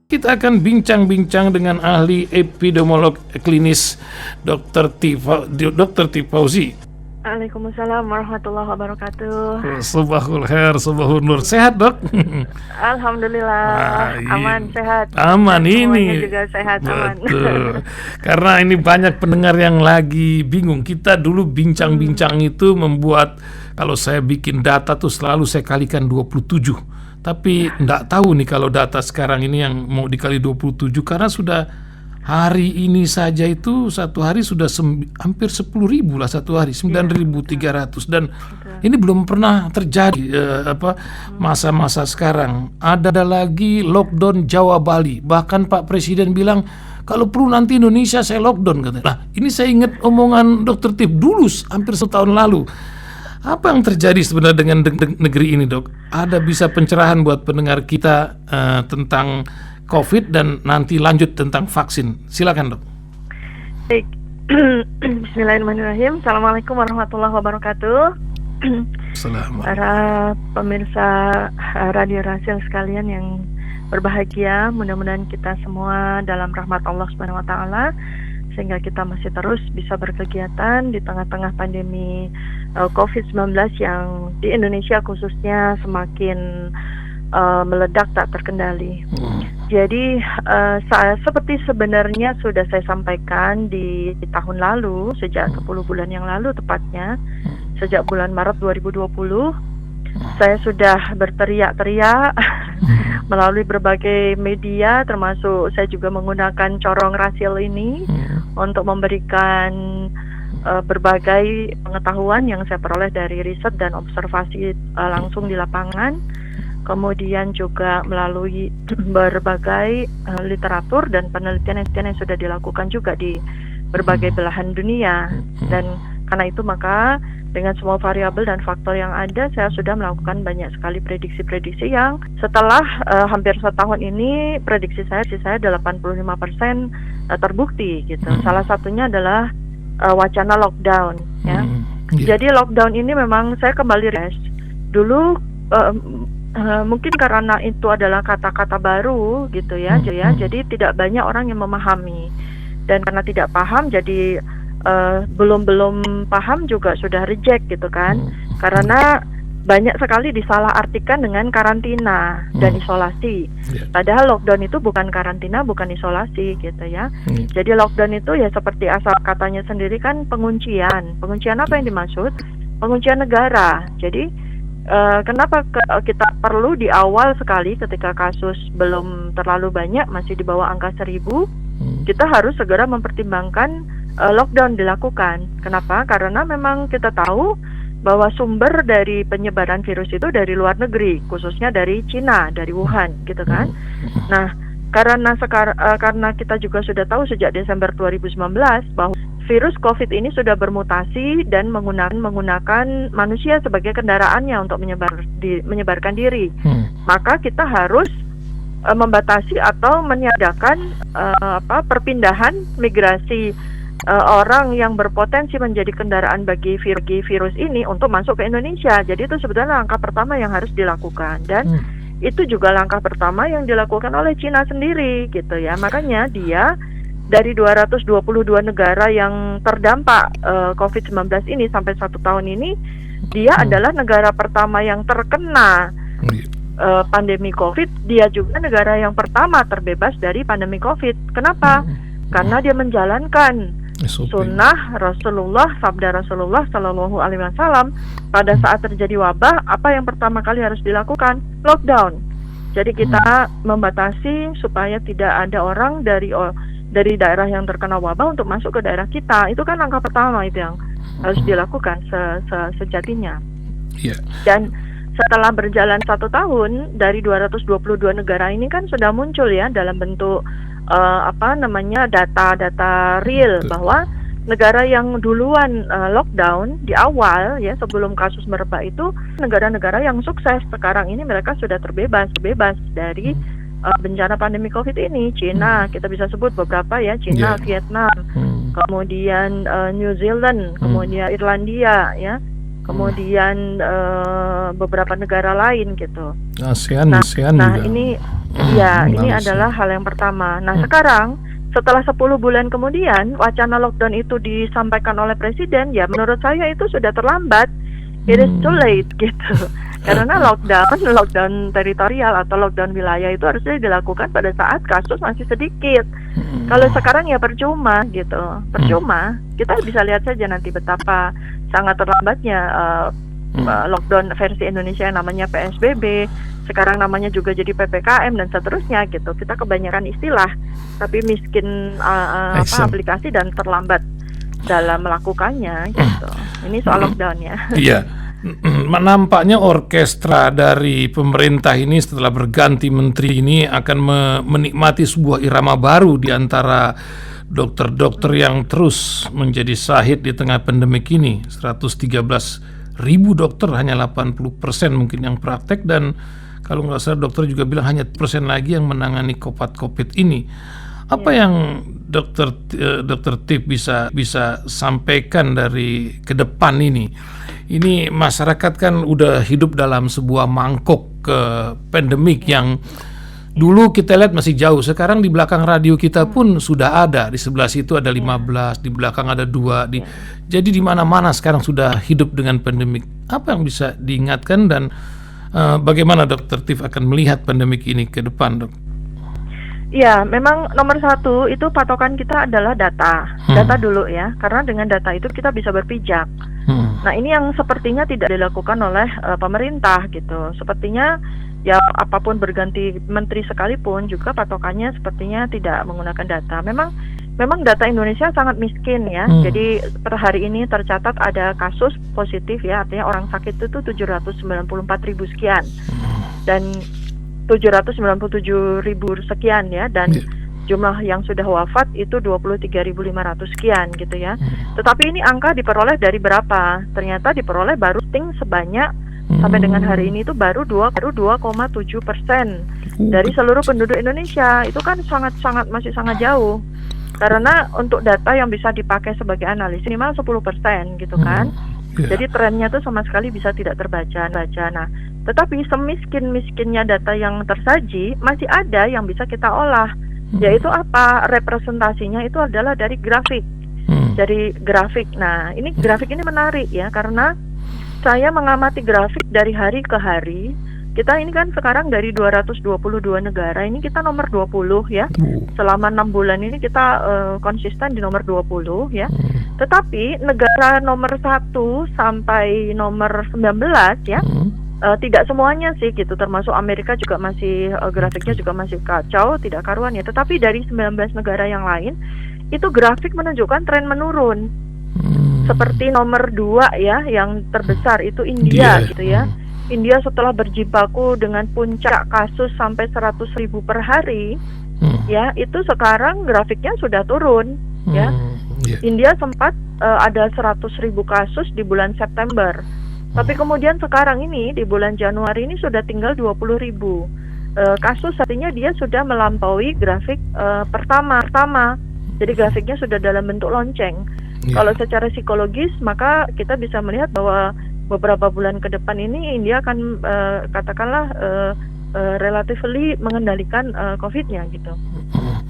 Kita akan bincang-bincang dengan ahli epidemiolog klinis Dr. Tifauzi. Waalaikumsalam warahmatullahi wabarakatuh. Subahul khair, subahul nur. Sehat, Dok? Alhamdulillah, aman, sehat. Aman Dan ini. semuanya juga sehat, aman. Betul. Karena ini banyak pendengar yang lagi bingung. Kita dulu bincang-bincang itu membuat, kalau saya bikin data tuh selalu saya kalikan 27. Tapi enggak tahu nih kalau data sekarang ini yang mau dikali 27, karena sudah hari ini saja itu satu hari sudah hampir 10.000 lah satu hari, 9.300, dan ini belum pernah terjadi masa-masa sekarang. Ada lagi lockdown Jawa Bali, bahkan Pak Presiden bilang kalau perlu nanti Indonesia saya lockdown katanya. Nah, ini saya ingat omongan Dr. Tip dulu hampir setahun lalu. Apa yang terjadi sebenarnya dengan negeri ini, Dok? Ada bisa pencerahan buat pendengar kita tentang COVID dan nanti lanjut tentang vaksin. Silakan, Dok. Baik. Bismillahirrahmanirrahim. Assalamualaikum warahmatullahi wabarakatuh. Assalamualaikum. Para pemirsa Radio Rasil sekalian yang berbahagia, mudah-mudahan kita semua dalam rahmat Allah Subhanahu wa taala sehingga kita masih terus bisa berkegiatan di tengah-tengah pandemi COVID-19 yang di Indonesia khususnya semakin meledak tak terkendali. Jadi seperti sebenarnya sudah saya sampaikan di tahun lalu, sejak 10 bulan yang lalu tepatnya, sejak bulan Maret 2020, saya sudah berteriak-teriak melalui berbagai media, termasuk saya juga menggunakan corong rasil ini untuk memberikan berbagai pengetahuan yang saya peroleh dari riset dan observasi langsung di lapangan, kemudian juga melalui berbagai literatur dan penelitian yang sudah dilakukan juga di berbagai belahan dunia. Dan karena itu maka dengan semua variabel dan faktor yang ada, saya sudah melakukan banyak sekali prediksi-prediksi yang setelah hampir setahun ini prediksi saya 85% terbukti gitu. Salah satunya adalah wacana lockdown ya. Jadi lockdown ini memang saya kembali dulu mungkin karena itu adalah kata-kata baru gitu ya. Jadi tidak banyak orang yang memahami, dan karena tidak paham jadi belum paham juga sudah reject gitu kan, karena banyak sekali disalahartikan dengan karantina dan isolasi. Padahal lockdown itu bukan karantina, bukan isolasi gitu ya. Jadi lockdown itu ya seperti asal katanya sendiri kan penguncian. Penguncian apa yang dimaksud? Penguncian negara. Jadi kenapa kita perlu di awal sekali ketika kasus belum terlalu banyak, masih di bawah angka 1.000, kita harus segera mempertimbangkan lockdown dilakukan. Kenapa? Karena memang kita tahu bahwa sumber dari penyebaran virus itu dari luar negeri, khususnya dari Cina, dari Wuhan, gitu kan. Nah, karena kita juga sudah tahu sejak Desember 2019 bahwa virus COVID ini sudah bermutasi dan menggunakan manusia sebagai kendaraannya untuk menyebarkan diri. Maka kita harus membatasi atau meniadakan perpindahan migrasi orang yang berpotensi menjadi kendaraan bagi virus ini untuk masuk ke Indonesia. Jadi itu sebetulnya langkah pertama yang harus dilakukan, dan itu juga langkah pertama yang dilakukan oleh Cina sendiri gitu ya. Makanya dia dari 222 negara yang terdampak COVID-19 ini sampai 1 tahun ini, dia adalah negara pertama yang terkena pandemi COVID. Dia juga negara yang pertama terbebas dari pandemi COVID. Kenapa? Karena dia menjalankan sunnah Rasulullah, sabda Rasulullah Shallallahu Alaihi Wasallam. Pada saat terjadi wabah, apa yang pertama kali harus dilakukan? Lockdown. Jadi kita membatasi supaya tidak ada orang dari daerah yang terkena wabah untuk masuk ke daerah kita. Itu kan langkah pertama itu yang harus dilakukan sejatinya. Dan setelah berjalan 1 tahun, dari 222 negara ini kan sudah muncul ya dalam bentuk data-data real bahwa negara yang duluan lockdown di awal ya sebelum kasus merebak itu negara-negara yang sukses. Sekarang ini mereka sudah terbebas dari bencana pandemi COVID ini. Cina, kita bisa sebut beberapa ya, Cina, Vietnam, kemudian New Zealand, kemudian Irlandia ya, kemudian beberapa negara lain gitu. ASEAN Nah, juga. ini ini Malaysia. adalah hal yang pertama. Nah, sekarang setelah 10 bulan kemudian wacana lockdown itu disampaikan oleh presiden, ya menurut saya itu sudah terlambat. It is too late gitu. Karena lockdown teritorial atau lockdown wilayah itu harusnya dilakukan pada saat kasus masih sedikit. Kalau sekarang ya percuma gitu. Percuma. Kita bisa lihat saja nanti betapa sangat terlambatnya lockdown versi Indonesia yang namanya PSBB. Sekarang namanya juga jadi PPKM dan seterusnya gitu. Kita kebanyakan istilah, tapi miskin aplikasi dan terlambat dalam melakukannya gitu. Ini soal lockdownnya. Iya. Nampaknya orkestra dari pemerintah ini setelah berganti menteri ini akan menikmati sebuah irama baru di antara dokter-dokter yang terus menjadi syahid di tengah pandemik ini. 113.000 dokter, hanya 80% mungkin yang praktek, dan kalau nggak salah dokter juga bilang hanya persen lagi yang menangani COVID ini. Apa yang dokter Tip bisa sampaikan dari ke depan ini? Ini masyarakat kan udah hidup dalam sebuah mangkok pandemik yang dulu kita lihat masih jauh. Sekarang di belakang radio kita pun sudah ada. Di sebelah situ ada 15, di belakang ada 2. Jadi di mana-mana sekarang sudah hidup dengan pandemik. Apa yang bisa diingatkan dan bagaimana Dokter Tif akan melihat pandemik ini ke depan, Dok? Ya, memang nomor satu itu patokan kita adalah data. Data dulu ya, karena dengan data itu kita bisa berpijak. Nah, ini yang sepertinya tidak dilakukan oleh pemerintah gitu. Sepertinya ya apapun berganti menteri sekalipun juga patokannya sepertinya tidak menggunakan data. Memang data Indonesia sangat miskin ya. Jadi per hari ini tercatat ada kasus positif ya, artinya orang sakit itu 794.000 sekian. Dan 797.000 sekian ya, dan jumlah yang sudah wafat itu 23.500 sekian gitu ya. Tetapi ini angka diperoleh dari berapa? Ternyata diperoleh baru sebanyak sampai dengan hari ini itu baru 2,7% dari seluruh penduduk Indonesia. Itu kan masih sangat jauh. Karena untuk data yang bisa dipakai sebagai analisis minimal 10% gitu kan. Jadi trennya tuh sama sekali bisa tidak terbaca. Nah, tetapi semiskin-miskinnya data yang tersaji masih ada yang bisa kita olah. Yaitu apa? Representasinya itu adalah dari grafik. Dari grafik. Nah, ini grafik ini menarik ya, karena saya mengamati grafik dari hari ke hari. Kita ini kan sekarang dari 222 negara, ini kita nomor 20 ya. Selama 6 bulan ini kita konsisten di nomor 20 ya. Tetapi negara nomor 1 sampai nomor 19 ya, tidak semuanya sih gitu, termasuk Amerika juga masih grafiknya juga masih kacau, tidak karuan ya. Tetapi dari 19 negara yang lain itu grafik menunjukkan tren menurun. Seperti nomor 2 ya, yang terbesar itu India gitu ya. India setelah berjibaku dengan puncak kasus sampai 100.000 per hari, ya itu sekarang grafiknya sudah turun, ya. India sempat ada 100.000 kasus di bulan September, tapi kemudian sekarang ini di bulan Januari ini sudah tinggal 20.000 kasus, artinya dia sudah melampaui grafik pertama. Jadi grafiknya sudah dalam bentuk lonceng. Kalau secara psikologis maka kita bisa melihat bahwa beberapa bulan ke depan ini India akan katakanlah relatively mengendalikan COVID-nya gitu.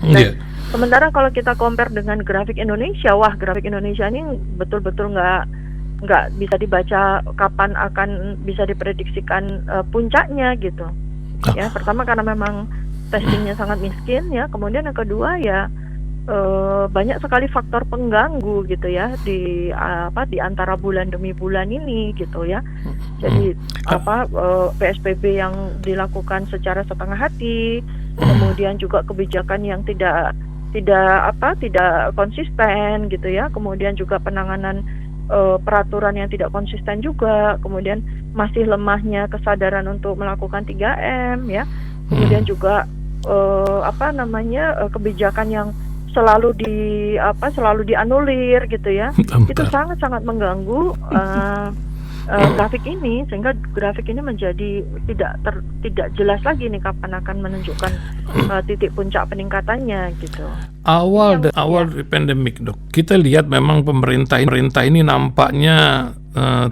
Nah, sementara kalau kita compare dengan grafik Indonesia, wah grafik Indonesia ini betul-betul nggak bisa dibaca kapan akan bisa diprediksikan puncaknya gitu. Ya, pertama karena memang testingnya sangat miskin ya, kemudian yang kedua ya banyak sekali faktor pengganggu gitu ya di antara bulan demi bulan ini gitu ya. Jadi PSBB yang dilakukan secara setengah hati, kemudian juga kebijakan yang tidak konsisten gitu ya, kemudian juga penanganan peraturan yang tidak konsisten juga, kemudian masih lemahnya kesadaran untuk melakukan 3M ya, kemudian juga kebijakan yang selalu dianulir gitu ya. Itu sangat mengganggu grafik ini, sehingga grafik ini menjadi tidak jelas lagi nih kapan akan menunjukkan titik puncak peningkatannya gitu. Awal dari pandemik, Dok, kita lihat memang pemerintah ini nampaknya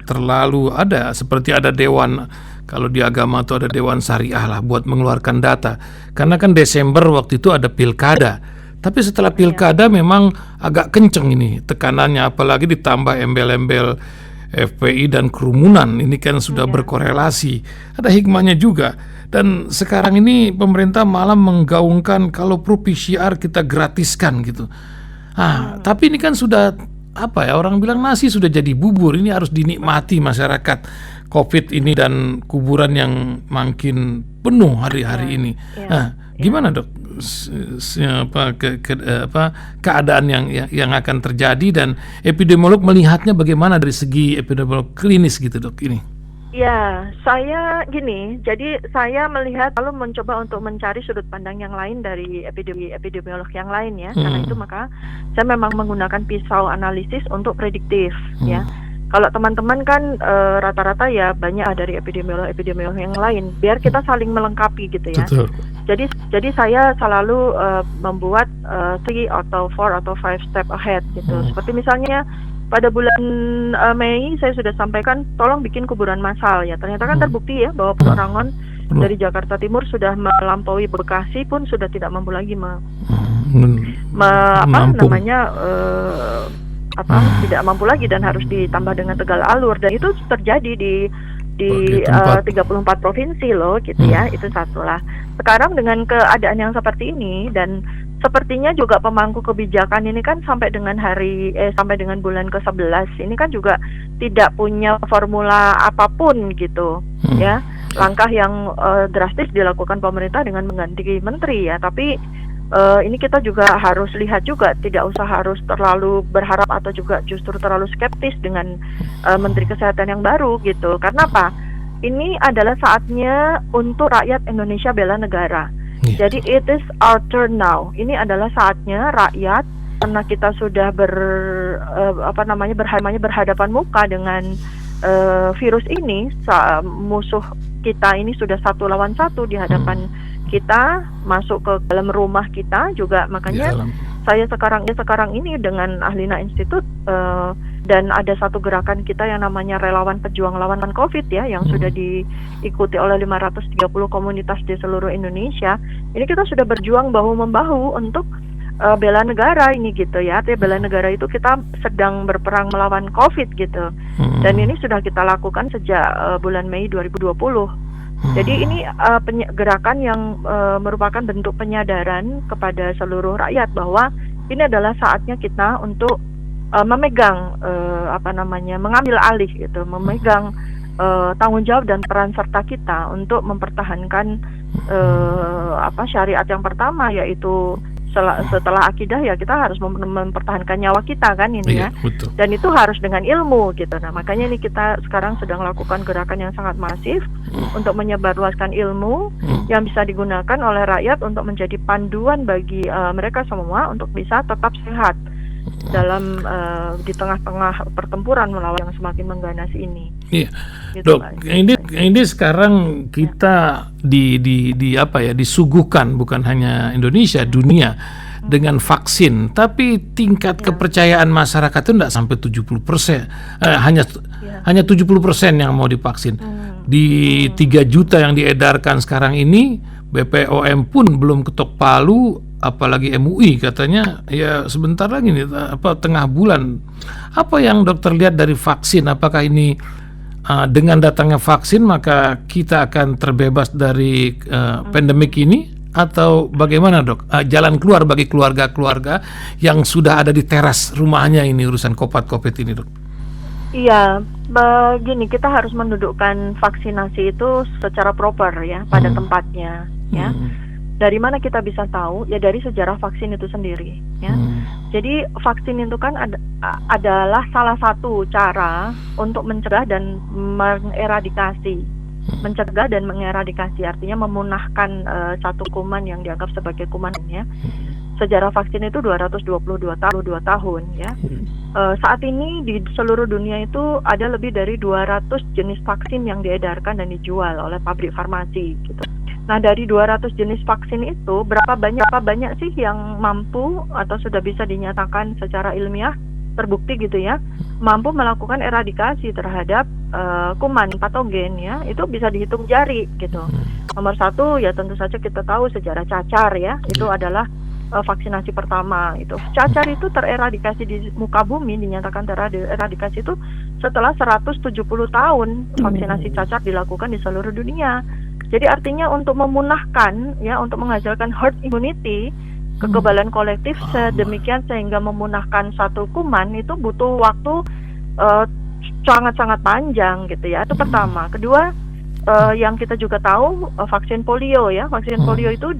terlalu ada, seperti ada dewan, kalau di agama itu ada dewan syariah lah buat mengeluarkan data. Karena kan Desember waktu itu ada pilkada. Tapi setelah pilkada memang agak kenceng ini tekanannya, apalagi ditambah embel-embel FPI dan kerumunan. Ini kan sudah berkorelasi. Ada hikmahnya juga. Dan sekarang ini pemerintah malah menggaungkan kalau perlu PCR kita gratiskan gitu. Tapi ini kan sudah orang bilang nasi sudah jadi bubur. Ini harus dinikmati masyarakat COVID ini dan kuburan yang makin penuh hari-hari ini. Gimana dok? Keadaan yang akan terjadi dan epidemiolog melihatnya bagaimana dari segi epidemiolog klinis gitu dok ini? Ya, saya gini, jadi saya melihat lalu mencoba untuk mencari sudut pandang yang lain dari epidemiolog yang lain ya. Karena itu maka saya memang menggunakan pisau analisis untuk prediktif ya. Kalau teman-teman kan rata-rata ya banyak dari epidemiolog yang lain. Biar kita saling melengkapi gitu ya. Betul. Jadi saya selalu membuat 3 atau 4 atau 5 step ahead gitu. Seperti misalnya pada bulan Mei saya sudah sampaikan tolong bikin kuburan massal ya. Ternyata kan terbukti ya bahwa Pulau Rangon dari Jakarta Timur sudah melampaui Bekasi pun sudah tidak mampu lagi tidak mampu lagi dan harus ditambah dengan Tegal Alur, dan itu terjadi di 34 provinsi loh gitu ya. Itu satu lah. Sekarang dengan keadaan yang seperti ini dan sepertinya juga pemangku kebijakan ini kan sampai dengan bulan ke-11 ini kan juga tidak punya formula apapun gitu ya. Langkah yang drastis dilakukan pemerintah dengan mengganti menteri ya, tapi ini kita juga harus lihat juga, tidak usah harus terlalu berharap atau juga justru terlalu skeptis dengan Menteri Kesehatan yang baru gitu. Karena apa? Ini adalah saatnya untuk rakyat Indonesia bela negara. Jadi it is our turn now. Ini adalah saatnya rakyat, karena kita sudah berhadapan muka dengan virus ini, musuh kita ini sudah 1 lawan 1 di hadapan kita, masuk ke dalam rumah kita juga. Makanya saya sekarang ini dengan Ahlina Institute dan ada satu gerakan kita yang namanya Relawan Pejuang Lawan COVID ya, yang sudah diikuti oleh 530 komunitas di seluruh Indonesia. Ini kita sudah berjuang bahu-membahu untuk bela negara ini gitu ya. Artinya bela negara itu kita sedang berperang melawan COVID gitu. Dan ini sudah kita lakukan sejak bulan Mei 2020. Jadi ini gerakan yang merupakan bentuk penyadaran kepada seluruh rakyat bahwa ini adalah saatnya kita untuk memegang mengambil alih gitu, memegang tanggung jawab dan peran serta kita untuk mempertahankan syariat yang pertama, yaitu setelah akidah ya kita harus mempertahankan nyawa kita kan ini ya. Betul. Dan itu harus dengan ilmu gitu. Nah, makanya ini kita sekarang sedang lakukan gerakan yang sangat masif untuk menyebarluaskan ilmu yang bisa digunakan oleh rakyat untuk menjadi panduan bagi mereka semua untuk bisa tetap sehat dalam di tengah-tengah pertempuran melawan yang semakin mengganas ini. Iya, gitu, dok. Ini sekarang kita disuguhkan bukan hanya Indonesia, dunia dengan vaksin, tapi tingkat kepercayaan masyarakat itu tidak sampai 70%, hanya 70% yang mau divaksin. Di 3 juta yang diedarkan sekarang ini, BPOM pun belum ketok palu, apalagi MUI katanya ya sebentar lagi nih, tengah bulan. Apa yang dokter lihat dari vaksin? Apakah ini dengan datangnya vaksin maka kita akan terbebas dari pandemik ini, atau bagaimana dok? Jalan keluar bagi keluarga-keluarga yang sudah ada di teras rumahnya ini urusan COVID ini dok? Iya, begini, kita harus mendudukkan vaksinasi itu secara proper ya, pada tempatnya ya. Dari mana kita bisa tahu? Ya dari sejarah vaksin itu sendiri ya. Jadi vaksin itu kan adalah salah satu cara untuk mencegah dan mengeradikasi. Mencegah dan mengeradikasi artinya memunahkan satu kuman yang dianggap sebagai kuman ya. Sejarah vaksin itu 222 tahun ya. Saat ini di seluruh dunia itu ada lebih dari 200 jenis vaksin yang diedarkan dan dijual oleh pabrik farmasi gitu. Nah, dari 200 jenis vaksin itu berapa banyak sih yang mampu atau sudah bisa dinyatakan secara ilmiah terbukti gitu ya, mampu melakukan eradikasi terhadap kuman patogen ya, itu bisa dihitung jari gitu. Nomor satu ya tentu saja kita tahu sejarah cacar ya, itu adalah vaksinasi pertama itu. Cacar itu tereradikasi di muka bumi, dinyatakan tereradikasi itu setelah 170 tahun vaksinasi cacar dilakukan di seluruh dunia. Jadi artinya untuk memunahkan ya, untuk menghasilkan herd immunity, kekebalan kolektif sedemikian sehingga memunahkan satu kuman itu butuh waktu sangat-sangat panjang gitu ya. Itu pertama. Kedua, yang kita juga tahu vaksin polio ya. Vaksin polio itu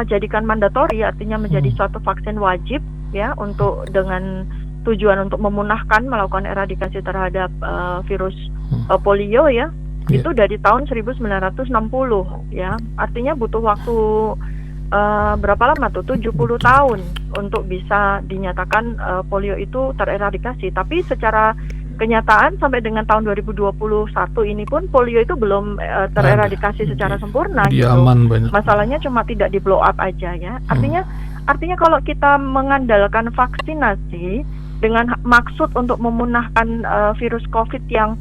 jadikan mandatori, artinya menjadi suatu vaksin wajib ya, untuk dengan tujuan untuk memunahkan, melakukan eradikasi terhadap virus polio ya. Itu dari tahun 1960 ya. Artinya butuh waktu berapa lama tuh? 70 tahun untuk bisa dinyatakan polio itu tereradikasi. Tapi secara kenyataan sampai dengan tahun 2021 ini pun polio itu belum tereradikasi secara sempurna gitu. Masalahnya cuma tidak di blow up aja ya. Artinya kalau kita mengandalkan vaksinasi dengan maksud untuk memunahkan virus COVID yang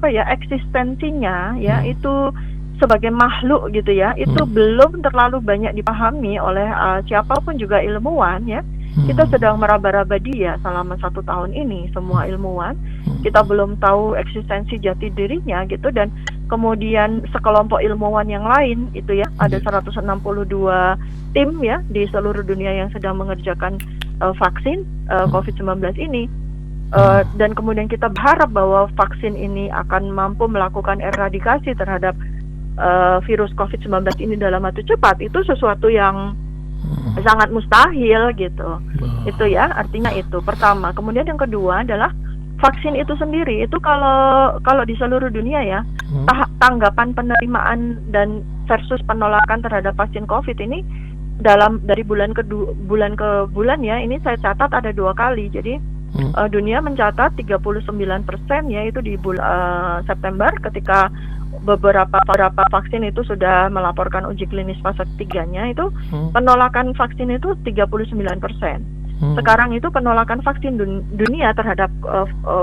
eksistensinya ya itu sebagai makhluk gitu ya, itu belum terlalu banyak dipahami oleh siapapun juga ilmuwan ya. Kita sedang meraba-raba dia selama 1 tahun ini, semua ilmuwan. Kita belum tahu eksistensi jati dirinya gitu, dan kemudian sekelompok ilmuwan yang lain itu ya, ada 162 tim ya di seluruh dunia yang sedang mengerjakan vaksin COVID-19 ini. Dan kemudian kita berharap bahwa vaksin ini akan mampu melakukan eradikasi terhadap virus COVID-19 ini dalam waktu cepat. Itu sesuatu yang sangat mustahil gitu. Itu ya, artinya itu pertama. Kemudian yang kedua adalah vaksin itu sendiri itu kalau di seluruh dunia ya, tanggapan penerimaan dan versus penolakan terhadap vaksin COVID ini dari bulan ke bulan ya, ini saya catat ada 2 kali. Jadi dunia mencatat 39% ya, itu di bulan September ketika beberapa vaksin itu sudah melaporkan uji klinis fase 3-nya, itu penolakan vaksin itu 39%. Sekarang itu penolakan vaksin dunia terhadap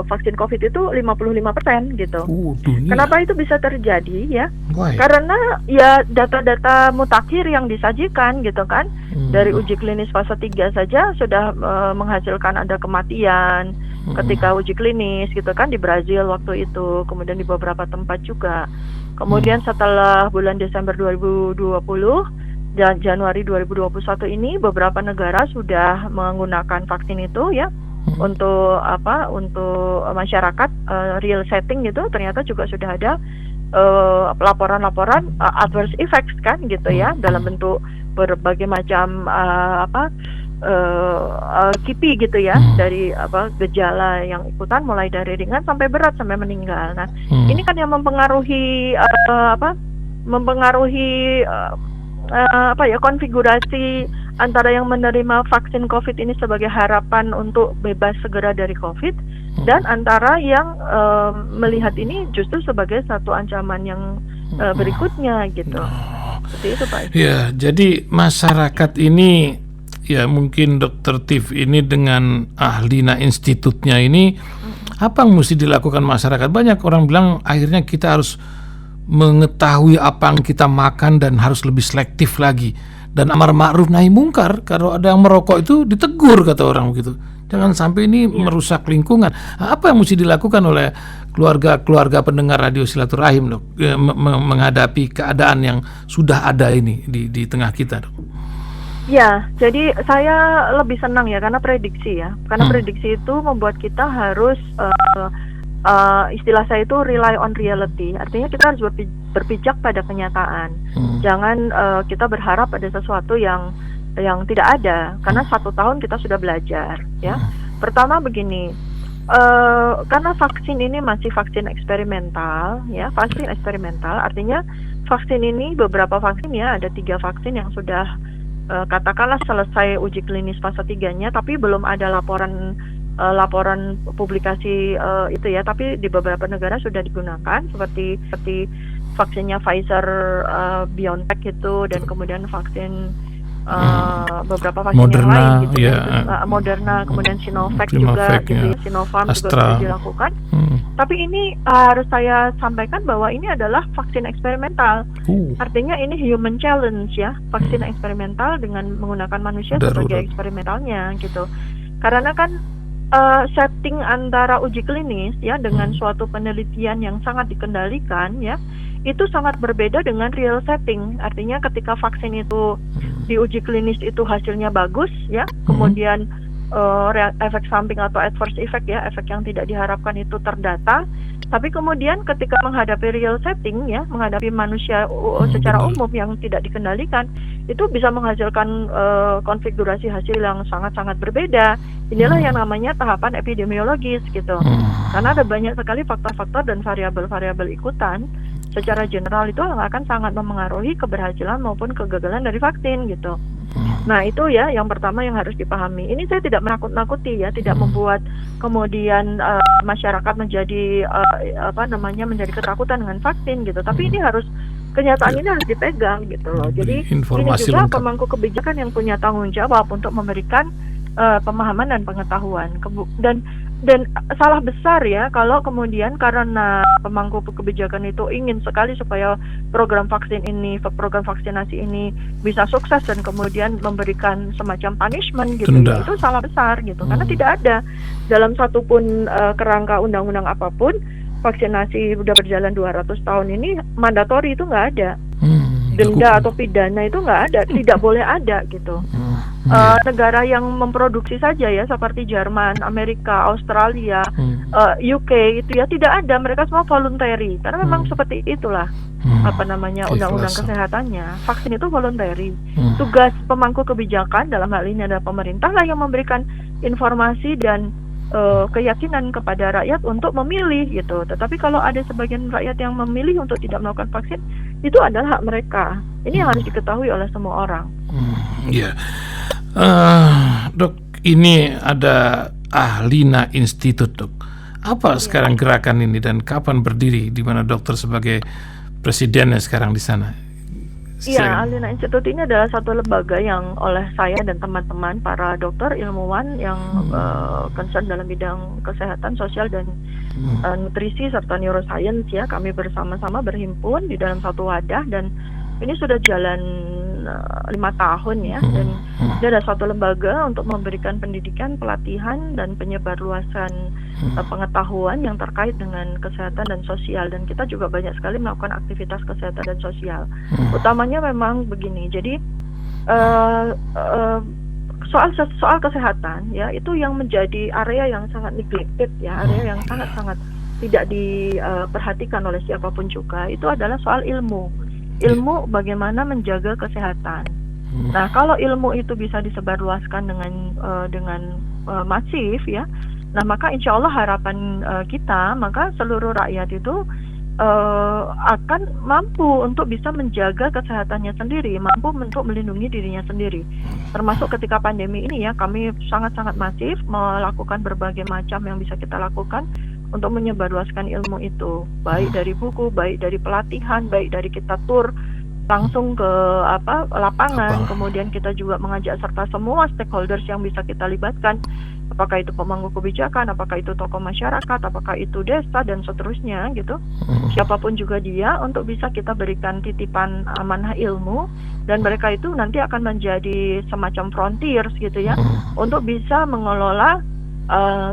vaksin COVID itu 55% gitu. Kenapa itu bisa terjadi ya? Karena ya data-data mutakhir yang disajikan gitu kan. Dari uji klinis fase 3 saja sudah menghasilkan ada kematian ketika uji klinis gitu kan, di Brazil waktu itu, kemudian di beberapa tempat juga. Kemudian setelah bulan Desember 2020 dan Januari 2021 ini beberapa negara sudah menggunakan vaksin itu ya untuk masyarakat real setting gitu. Ternyata juga sudah ada laporan-laporan adverse effects kan gitu ya, dalam bentuk berbagai macam KIPI gitu ya, dari gejala yang ikutan mulai dari ringan sampai berat sampai meninggal. Nah, ini kan yang mempengaruhi konfigurasi antara yang menerima vaksin COVID ini sebagai harapan untuk bebas segera dari COVID, dan antara yang melihat ini justru sebagai satu ancaman yang berikutnya gitu. Seperti itu Pak. Ya, jadi masyarakat ini ya, mungkin Dr. Tiff ini dengan Ahlina Institutnya ini, apa yang mesti dilakukan masyarakat? Banyak orang bilang akhirnya kita harus mengetahui apa yang kita makan dan harus lebih selektif lagi. Dan amar ma'ruf nahi mungkar, kalau ada yang merokok itu ditegur kata orang begitu. Jangan sampai ini merusak lingkungan. Apa yang mesti dilakukan oleh keluarga pendengar Radio Silaturahim, Dok, menghadapi keadaan yang sudah ada ini di tengah kita, Dok? Ya, jadi saya lebih senang ya karena prediksi ya. Karena prediksi itu membuat kita harus istilah saya itu rely on reality. Artinya kita harus berpijak pada kenyataan. Jangan kita berharap ada sesuatu yang tidak ada. Karena 1 tahun kita sudah belajar ya. Pertama begini, karena vaksin ini masih vaksin eksperimental ya, vaksin eksperimental. Artinya vaksin ini, beberapa vaksin ya, ada 3 vaksin yang sudah katakanlah selesai uji klinis fase 3-nya, tapi belum ada laporan publikasi itu ya, tapi di beberapa negara sudah digunakan seperti vaksinnya Pfizer BioNTech itu, dan kemudian vaksin beberapa vaksin yang Moderna, lain gitu ya. Moderna, kemudian Sinovac juga Sinovac, gitu ya. ya, Sinopharm juga Astra. sudah dilakukan. Tapi ini harus saya sampaikan bahwa ini adalah vaksin eksperimental. Artinya ini human challenge ya, vaksin eksperimental dengan menggunakan manusia sebagai Darurat. eksperimentalnya gitu. Karena kan setting antara uji klinis ya dengan suatu penelitian yang sangat dikendalikan ya, itu sangat berbeda dengan real setting. Artinya ketika vaksin itu di uji klinis itu hasilnya bagus ya, kemudian efek samping atau adverse effect ya, efek yang tidak diharapkan itu terdata. Tapi kemudian ketika menghadapi real setting ya, menghadapi manusia secara umum yang tidak dikendalikan, itu bisa menghasilkan konfigurasi hasil yang sangat-sangat berbeda. Inilah yang namanya tahapan epidemiologis gitu. Karena ada banyak sekali faktor-faktor dan variabel-variabel ikutan. Secara general itu akan sangat memengaruhi keberhasilan maupun kegagalan dari vaksin gitu. Nah itu ya yang pertama yang harus dipahami. Ini saya tidak menakut-nakuti ya, tidak membuat kemudian masyarakat menjadi menjadi ketakutan dengan vaksin gitu. Tapi ini harus kenyataan ini harus dipegang gitu loh. Jadi ini juga pemangku kebijakan yang punya tanggung jawab untuk memberikan pemahaman dan pengetahuan. Dan salah besar ya kalau kemudian karena pemangku kebijakan itu ingin sekali supaya program vaksinasi ini bisa sukses dan kemudian memberikan semacam punishment gitu ya, itu salah besar gitu. Karena tidak ada dalam satupun kerangka undang-undang apapun vaksinasi udah berjalan 200 tahun ini mandatori, itu nggak ada. Denda atau pidana itu nggak ada, tidak boleh ada gitu. Negara yang memproduksi saja ya seperti Jerman, Amerika, Australia, UK itu ya tidak ada, mereka semua voluntary karena memang seperti itulah undang-undang kesehatannya. Vaksin itu voluntary. Tugas pemangku kebijakan dalam hal ini adalah pemerintah lah yang memberikan informasi dan keyakinan kepada rakyat untuk memilih gitu. Tetapi kalau ada sebagian rakyat yang memilih untuk tidak melakukan vaksin, itu adalah hak mereka. Ini yang harus diketahui oleh semua orang. Dok, ini ada Ahlina Institute, dok. Apa sekarang gerakan ini dan kapan berdiri? Di mana dokter sebagai presidennya sekarang di sana? Iya, Ahlina Institute ini adalah satu lembaga yang oleh saya dan teman-teman para dokter ilmuwan yang concern dalam bidang kesehatan sosial dan nutrisi serta neuroscience ya, kami bersama-sama berhimpun di dalam satu wadah dan ini sudah jalan 5 tahun ya, dan dia ada suatu lembaga untuk memberikan pendidikan, pelatihan dan penyebarluasan pengetahuan yang terkait dengan kesehatan dan sosial, dan kita juga banyak sekali melakukan aktivitas kesehatan dan sosial. Utamanya memang begini, jadi soal kesehatan ya itu yang menjadi area yang sangat neglected ya, area yang sangat-sangat tidak diperhatikan oleh siapapun juga, itu adalah soal ilmu bagaimana menjaga kesehatan. Nah, kalau ilmu itu bisa disebarluaskan dengan masif ya, nah maka insya Allah harapan kita, maka seluruh rakyat itu akan mampu untuk bisa menjaga kesehatannya sendiri, mampu untuk melindungi dirinya sendiri. Termasuk ketika pandemi ini ya, kami sangat-sangat masif melakukan berbagai macam yang bisa kita lakukan untuk menyebarluaskan ilmu itu, baik dari buku, baik dari pelatihan, baik dari kita tur langsung ke lapangan, kemudian kita juga mengajak serta semua stakeholders yang bisa kita libatkan, apakah itu pemangku kebijakan, apakah itu tokoh masyarakat, apakah itu desa dan seterusnya gitu, siapapun juga dia, untuk bisa kita berikan titipan amanah ilmu, dan mereka itu nanti akan menjadi semacam frontiers gitu ya, untuk bisa mengelola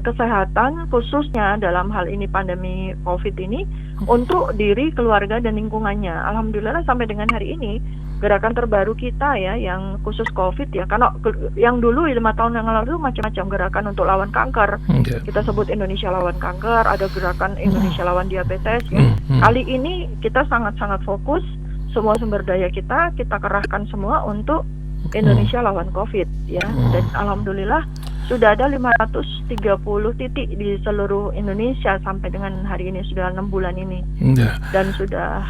kesehatan khususnya dalam hal ini pandemi COVID ini untuk diri, keluarga dan lingkungannya. Alhamdulillah sampai dengan hari ini gerakan terbaru kita ya yang khusus COVID ya, karena yang dulu 5 tahun yang lalu macam-macam gerakan untuk lawan kanker, kita sebut Indonesia lawan kanker, ada gerakan Indonesia lawan diabetes ya. Kali ini kita sangat-sangat fokus semua sumber daya kita kerahkan semua untuk Indonesia lawan COVID ya, dan alhamdulillah sudah ada 530 titik di seluruh Indonesia sampai dengan hari ini, sudah 6 bulan ini, dan sudah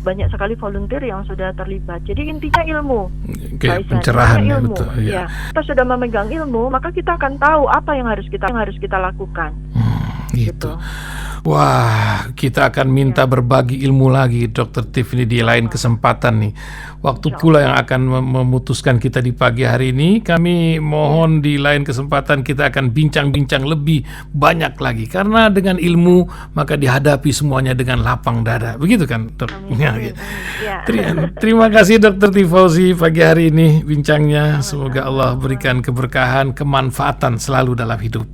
banyak sekali volunteer yang sudah terlibat. Jadi intinya ilmu, pencerahan ilmu. Betul, ya. Kita sudah memegang ilmu, maka kita akan tahu apa yang harus kita lakukan. Gitu. Wah, kita akan minta berbagi ilmu lagi, Dr. Tiffany, di lain kesempatan nih. Waktu pula yang akan memutuskan kita di pagi hari ini. Kami mohon di lain kesempatan kita akan bincang-bincang lebih banyak lagi. Karena dengan ilmu maka dihadapi semuanya dengan lapang dada. Begitu kan, Dok? Ya. Terima kasih Dr. Tifauzi pagi hari ini bincangnya. Semoga Allah berikan keberkahan, kemanfaatan selalu dalam hidup.